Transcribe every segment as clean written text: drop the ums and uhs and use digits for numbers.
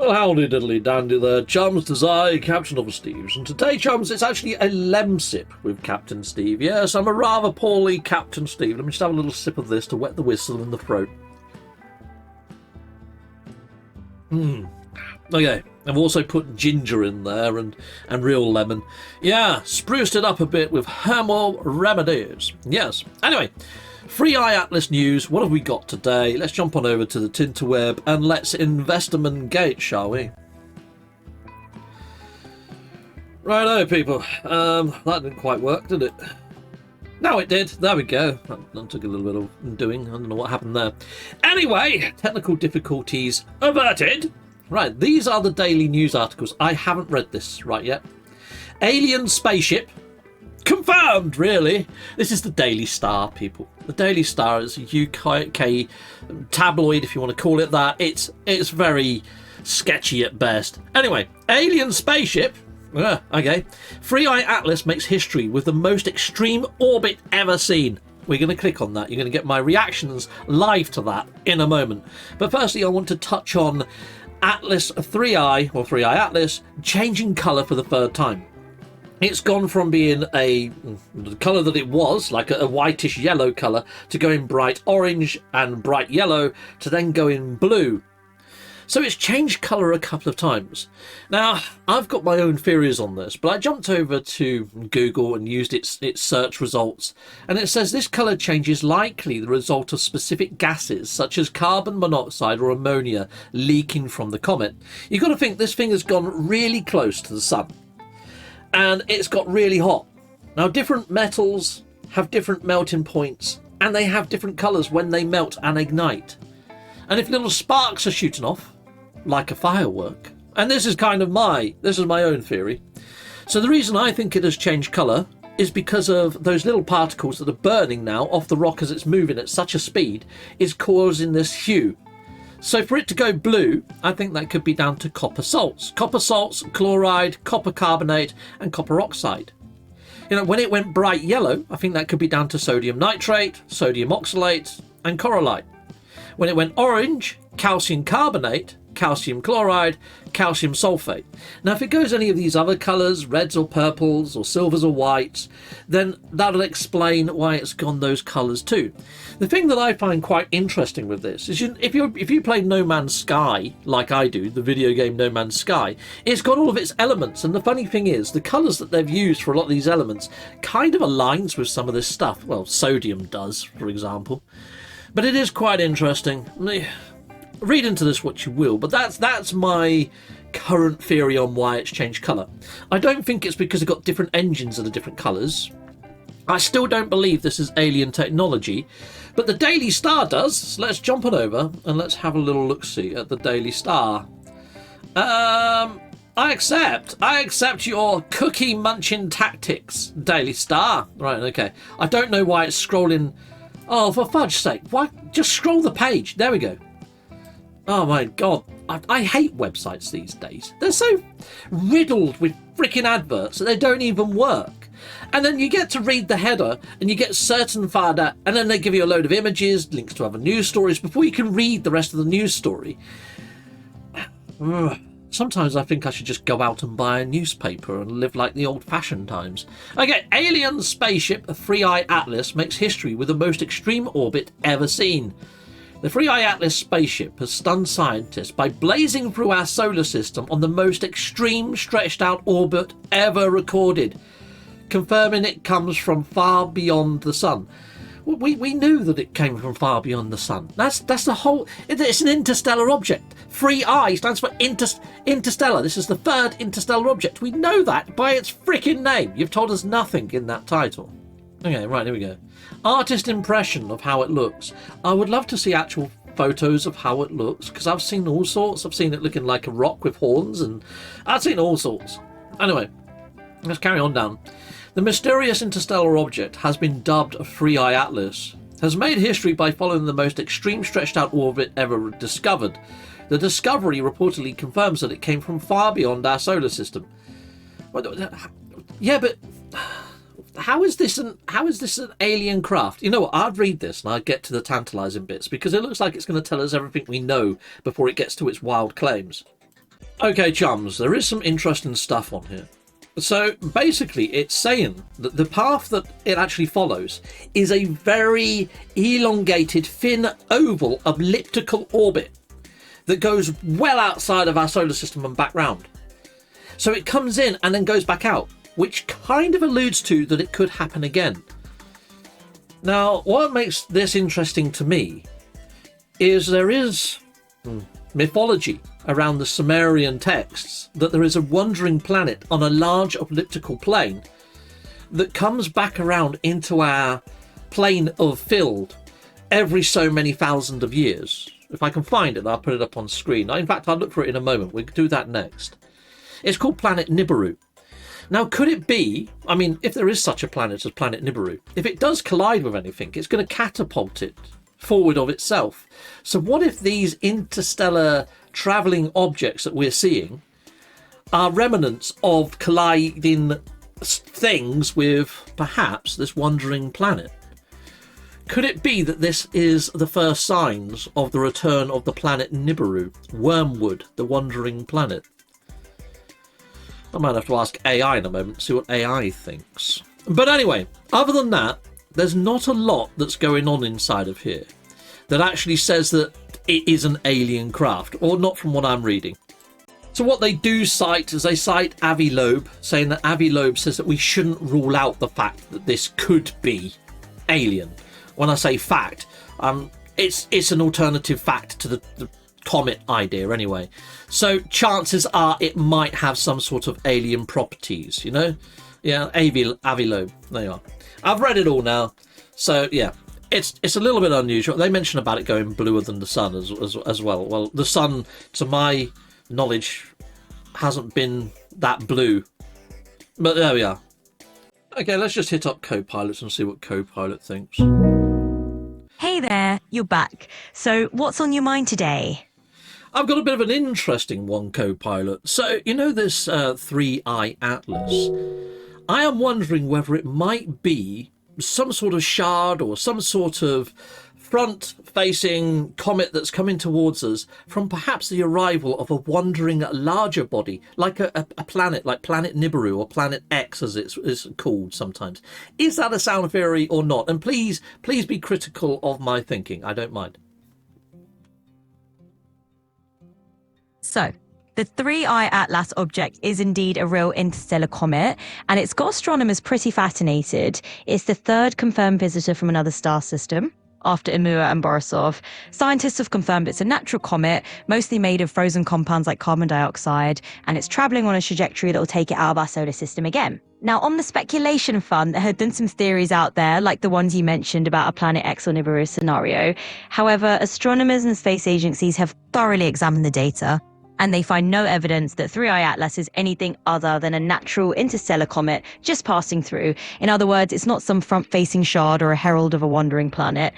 Well, howdy diddly dandy there, chums. 'Tis I, Captain of Steve's, and today, chums, it's actually a lemsip with Captain Steve. Yes, I'm a rather poorly Captain Steve. Let me just have a little sip of this to wet the whistle in the throat. Okay, I've also put ginger in there and real lemon. Yeah, spruced it up a bit with herbal remedies. Yes. Anyway, Free Eye Atlas news. What have we got today? Let's jump on over to the Tinterweb and let's investment gate, shall we? Righto, people. That didn't quite work, did it? No, it did. There we go. That took a little bit of doing. I don't know what happened there. Anyway, technical difficulties averted. Right, these are the daily news articles. I haven't read this right yet. Alien spaceship. Confirmed, really. This is the Daily Star, people. The Daily Star is a UK tabloid, if you want to call it that. It's very sketchy at best. Anyway, alien spaceship. Okay. Free Eye Atlas makes history with the most extreme orbit ever seen. We're going to click on that. You're going to get my reactions live to that in a moment. But firstly, I want to touch on Atlas 3i, or 3i Atlas, changing colour for the third time. It's gone from being the colour that it was, like a whitish yellow colour, to going bright orange and bright yellow, to then going blue. So it's changed colour a couple of times. Now, I've got my own theories on this, but I jumped over to Google and used its search results, and it says this colour change is likely the result of specific gases, such as carbon monoxide or ammonia, leaking from the comet. You've got to think this thing has gone really close to the sun, and it's got really hot. Now, different metals have different melting points, and they have different colours when they melt and ignite. And if little sparks are shooting off, like a firework, and this is my own theory. So the reason I think it has changed colour is because of those little particles that are burning now off the rock as it's moving at such a speed is causing this hue. So for it to go blue, I think that could be down to copper salts, chloride, copper carbonate, and copper oxide. You know, when it went bright yellow, I think that could be down to sodium nitrate, sodium oxalate, and corallite. When it went orange, calcium carbonate, calcium chloride, calcium sulfate. Now, if it goes any of these other colours, reds or purples or silvers or whites, then that'll explain why it's gone those colours too. The thing that I find quite interesting with this is if you play No Man's Sky, like I do, the video game No Man's Sky, it's got all of its elements, and the funny thing is the colours that they've used for a lot of these elements kind of aligns with some of this stuff. Well, sodium does, for example. But it is quite interesting. Read into this what you will, but that's my current theory on why it's changed colour. I don't think it's because it's got different engines that are different colours. I still don't believe this is alien technology, but the Daily Star does. So let's jump on over and let's have a little look-see at the Daily Star. I accept your cookie munching tactics, Daily Star. Right, okay. I don't know why it's scrolling. Oh, for fudge's sake, why? Just scroll the page. There we go. Oh my god, I hate websites these days. They're so riddled with freaking adverts that they don't even work. And then you get to read the header and you get certain fodder, and then they give you a load of images, links to other news stories before you can read the rest of the news story. Sometimes I think I should just go out and buy a newspaper and live like the old-fashioned times. Okay, alien spaceship 3i Atlas makes history with the most extreme orbit ever seen. The 3i Atlas spaceship has stunned scientists by blazing through our solar system on the most extreme stretched-out orbit ever recorded, confirming it comes from far beyond the sun. We knew that it came from far beyond the sun. That's the whole. It's an interstellar object. 3i stands for interstellar. This is the third interstellar object. We know that by its freaking name. You've told us nothing in that title. Okay, right, here we go. Artist impression of how it looks. I would love to see actual photos of how it looks, because I've seen all sorts. I've seen it looking like a rock with horns, and I've seen all sorts. Anyway, let's carry on down. The mysterious interstellar object has been dubbed a 3i Atlas, has made history by following the most extreme stretched out orbit ever discovered. The discovery reportedly confirms that it came from far beyond our solar system. Yeah, but how is this an alien craft? You know what? I'd read this and I'd get to the tantalising bits, because it looks like it's going to tell us everything we know before it gets to its wild claims. Okay, chums, there is some interesting stuff on here. So basically, it's saying that the path that it actually follows is a very elongated, thin, oval, elliptical orbit that goes well outside of our solar system and back round. So it comes in and then goes back out, which kind of alludes to that it could happen again. Now, what makes this interesting to me is there is mythology around the Sumerian texts that there is a wandering planet on a large elliptical plane that comes back around into our plane of field every so many thousand of years. If I can find it, I'll put it up on screen. In fact, I'll look for it in a moment. We'll do that next. It's called Planet Nibiru. Now, could it be, I mean, if there is such a planet as Planet Nibiru, if it does collide with anything, it's going to catapult it forward of itself. So what if these interstellar travelling objects that we're seeing are remnants of colliding things with perhaps this wandering planet? Could it be that this is the first signs of the return of the planet Nibiru, Wormwood, the wandering planet? I might have to ask AI in a moment, see what AI thinks. But anyway, other than that, there's not a lot that's going on inside of here that actually says that it is an alien craft, or not from what I'm reading. So what they do cite is they cite Avi Loeb, saying that Avi Loeb says that we shouldn't rule out the fact that this could be alien. When I say fact, it's an alternative fact to the comet idea anyway. So chances are it might have some sort of alien properties, you know? Yeah, Avi Loeb, there you are. I've read it all now, so yeah, it's a little bit unusual. They mention about it going bluer than the sun as well. Well, the sun, to my knowledge, hasn't been that blue, but there we are. Okay, let's just hit up Copilot and see what Copilot thinks. Hey there, you're back. So what's on your mind today? I've got a bit of an interesting one, Copilot. So, you know this 3i Atlas? I am wondering whether it might be some sort of shard or some sort of front-facing comet that's coming towards us from perhaps the arrival of a wandering larger body, like a planet, like Planet Nibiru or Planet X as it's called sometimes. Is that a sound theory or not? And please be critical of my thinking. I don't mind. So, the 3i Atlas object is indeed a real interstellar comet, and it's got astronomers pretty fascinated. It's the third confirmed visitor from another star system, after Oumuamua and Borisov. Scientists have confirmed it's a natural comet, mostly made of frozen compounds like carbon dioxide, and it's travelling on a trajectory that will take it out of our solar system again. Now, on the speculation front, there have been some theories out there, like the ones you mentioned about a Planet X or Nibiru scenario. However, astronomers and space agencies have thoroughly examined the data, and they find no evidence that 3i Atlas is anything other than a natural interstellar comet just passing through. In other words, it's not some front-facing shard or a herald of a wandering planet.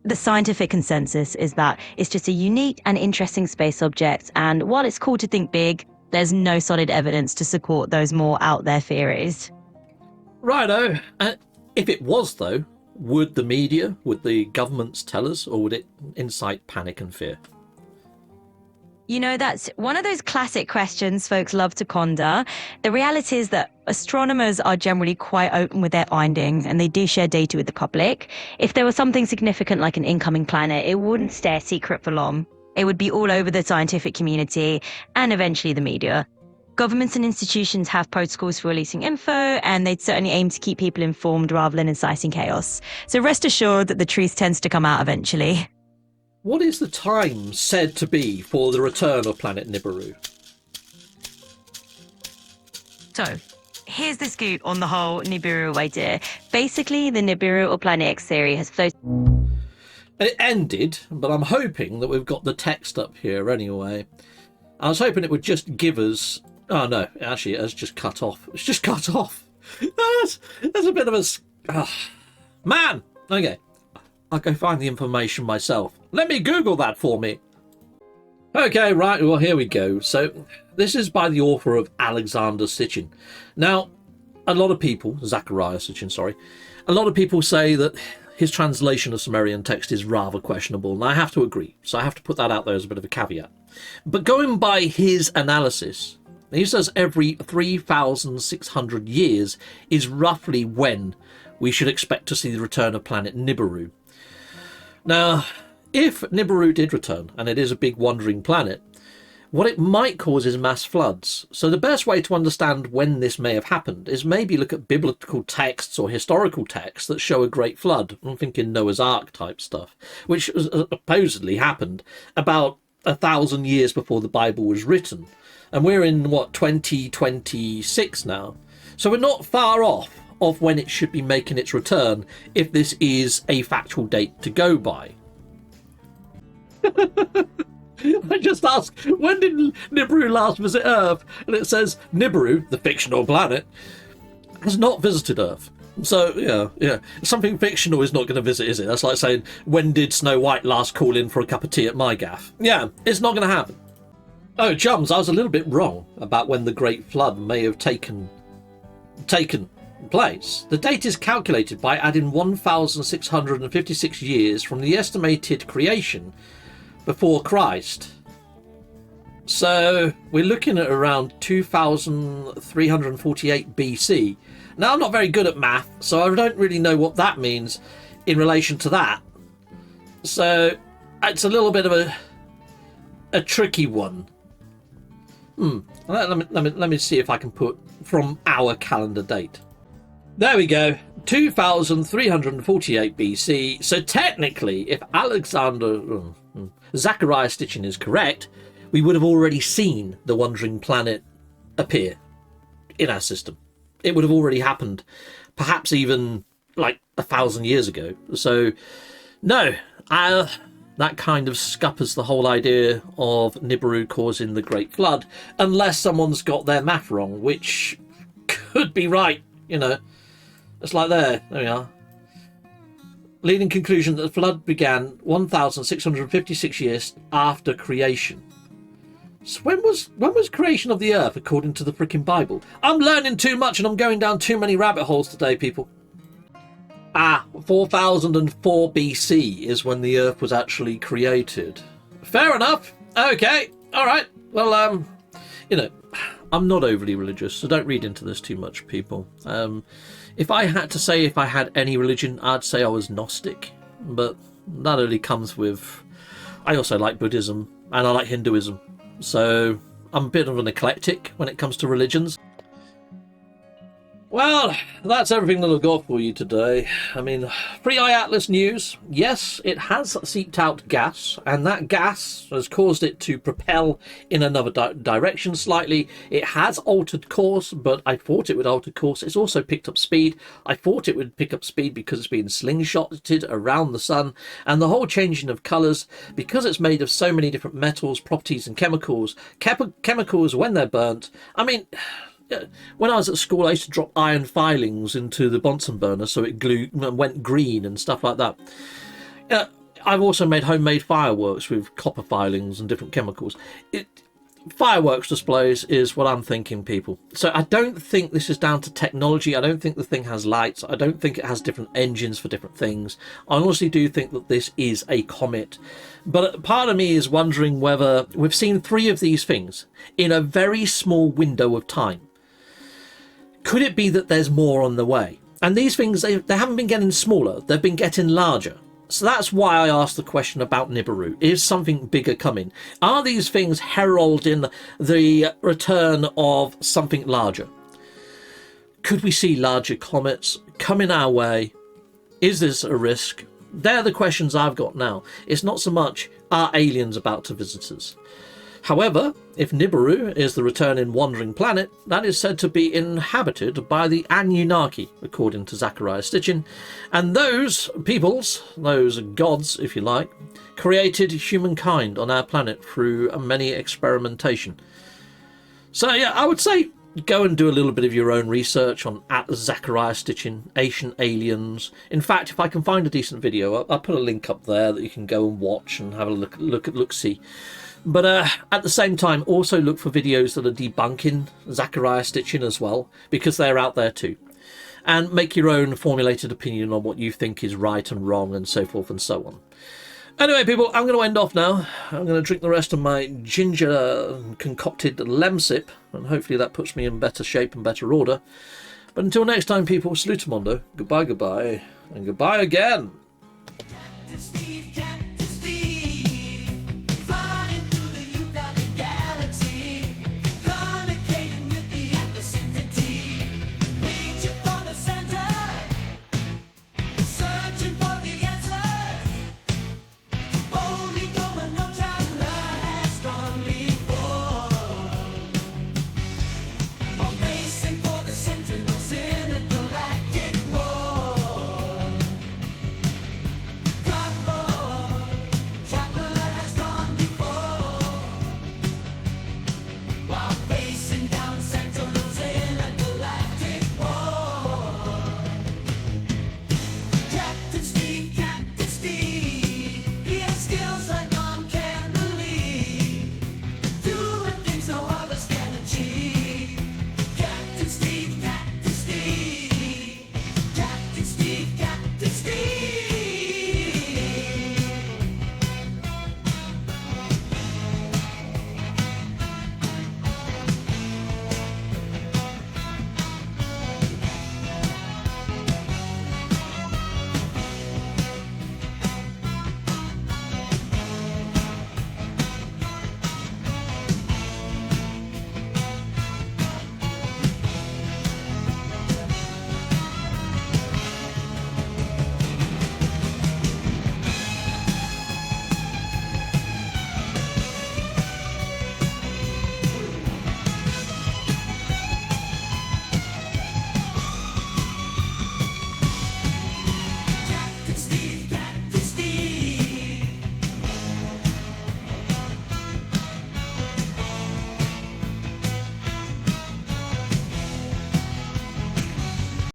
The scientific consensus is that it's just a unique and interesting space object, and while it's cool to think big, there's no solid evidence to support those more out there theories. Righto. If it was, though, would the media, would the governments tell us, or would it incite panic and fear? You know, that's one of those classic questions folks love to ponder. The reality is that astronomers are generally quite open with their findings, and they do share data with the public. If there was something significant like an incoming planet, it wouldn't stay a secret for long. It would be all over the scientific community and eventually the media. Governments and institutions have protocols for releasing info, and they'd certainly aim to keep people informed rather than inciting chaos. So rest assured that the truth tends to come out eventually. What is the time said to be for the return of Planet Nibiru? So, here's the scoop on the whole Nibiru idea. Basically, the Nibiru or Planet X theory has floated. It ended, but I'm hoping that we've got the text up here anyway. I was hoping it would just give us... Oh no, actually it has just cut off. It's just cut off. That's a bit of a... Man! Okay. I'll go find the information myself. Let me Google that for me. Okay, right, well, here we go. So, this is by the author of Alexander Sitchin. Now, a lot of people, Zachariah Sitchin, sorry, a lot of people say that his translation of Sumerian text is rather questionable, and I have to agree. So I have to put that out there as a bit of a caveat. But going by his analysis, he says every 3,600 years is roughly when we should expect to see the return of planet Nibiru. Now, if Nibiru did return, and it is a big wandering planet, what it might cause is mass floods. So the best way to understand when this may have happened is maybe look at biblical texts or historical texts that show a great flood. I'm thinking Noah's Ark type stuff, which supposedly happened about 1,000 years before the Bible was written. And we're in, 2026 now. So we're not far off of when it should be making its return, if this is a factual date to go by. I just asked, when did Nibiru last visit Earth? And it says Nibiru, the fictional planet, has not visited Earth. So, yeah. Something fictional is not going to visit, is it? That's like saying, when did Snow White last call in for a cup of tea at my gaff? Yeah, it's not going to happen. Oh, chums, I was a little bit wrong about when the Great Flood may have taken place. The date is calculated by adding 1,656 years from the estimated creation before Christ. So we're looking at around 2,348 BC. Now, I'm not very good at math, so I don't really know what that means in relation to that. So it's a little bit of a tricky one. Let me see if I can put from our calendar date. There we go, 2,348 BC. So technically, if Zecharia Sitchin is correct, we would have already seen the wandering planet appear in our system. It would have already happened, perhaps even like 1,000 years ago. So, no, that kind of scuppers the whole idea of Nibiru causing the Great Flood, unless someone's got their math wrong, which could be right, It's like there we are. Leading conclusion that the flood began 1,656 years after creation. So when was creation of the earth according to the freaking Bible? I'm learning too much and I'm going down too many rabbit holes today, people. 4004 BC is when the earth was actually created. Fair enough. Okay. All right. Well, I'm not overly religious, so don't read into this too much, people. If I had to say if I had any religion, I'd say I was Gnostic. But that only comes with... I also like Buddhism, and I like Hinduism. So I'm a bit of an eclectic when it comes to religions. Well, that's everything that I've got for you today. I mean, Free Eye Atlas news. Yes, it has seeped out gas, and that gas has caused it to propel in another direction slightly. It has altered course, but I thought it would alter course. It's also picked up speed. I thought it would pick up speed because it's been slingshotted around the sun, and the whole changing of colours, because it's made of so many different metals, properties, and chemicals. Chemicals, when they're burnt, I mean... When I was at school, I used to drop iron filings into the Bunsen burner so it went green and stuff like that. I've also made homemade fireworks with copper filings and different chemicals. Fireworks displays is what I'm thinking, people. So I don't think this is down to technology. I don't think the thing has lights. I don't think it has different engines for different things. I honestly do think that this is a comet. But part of me is wondering whether we've seen 3 of these things in a very small window of time. Could it be that there's more on the way? And these things, they haven't been getting smaller, they've been getting larger. So that's why I asked the question about Nibiru. Is something bigger coming? Are these things heralding the return of something larger? Could we see larger comets coming our way? Is this a risk? They're the questions I've got now. It's not so much, are aliens about to visit us? However, if Nibiru is the returning wandering planet, that is said to be inhabited by the Anunnaki, according to Zecharia Sitchin, and those peoples, those gods, if you like, created humankind on our planet through many experimentation. So yeah, I would say go and do a little bit of your own research on Zecharia Sitchin, Ancient Aliens. In fact, if I can find a decent video, I'll put a link up there that you can go and watch and have a look-see. But at the same time, also look for videos that are debunking Zecharia Sitchin as well, because they're out there too. And make your own formulated opinion on what you think is right and wrong and so forth and so on. Anyway, people, I'm going to end off now. I'm going to drink the rest of my ginger concocted lemsip, and hopefully that puts me in better shape and better order. But until next time, people, salutamondo, goodbye, goodbye, and goodbye again.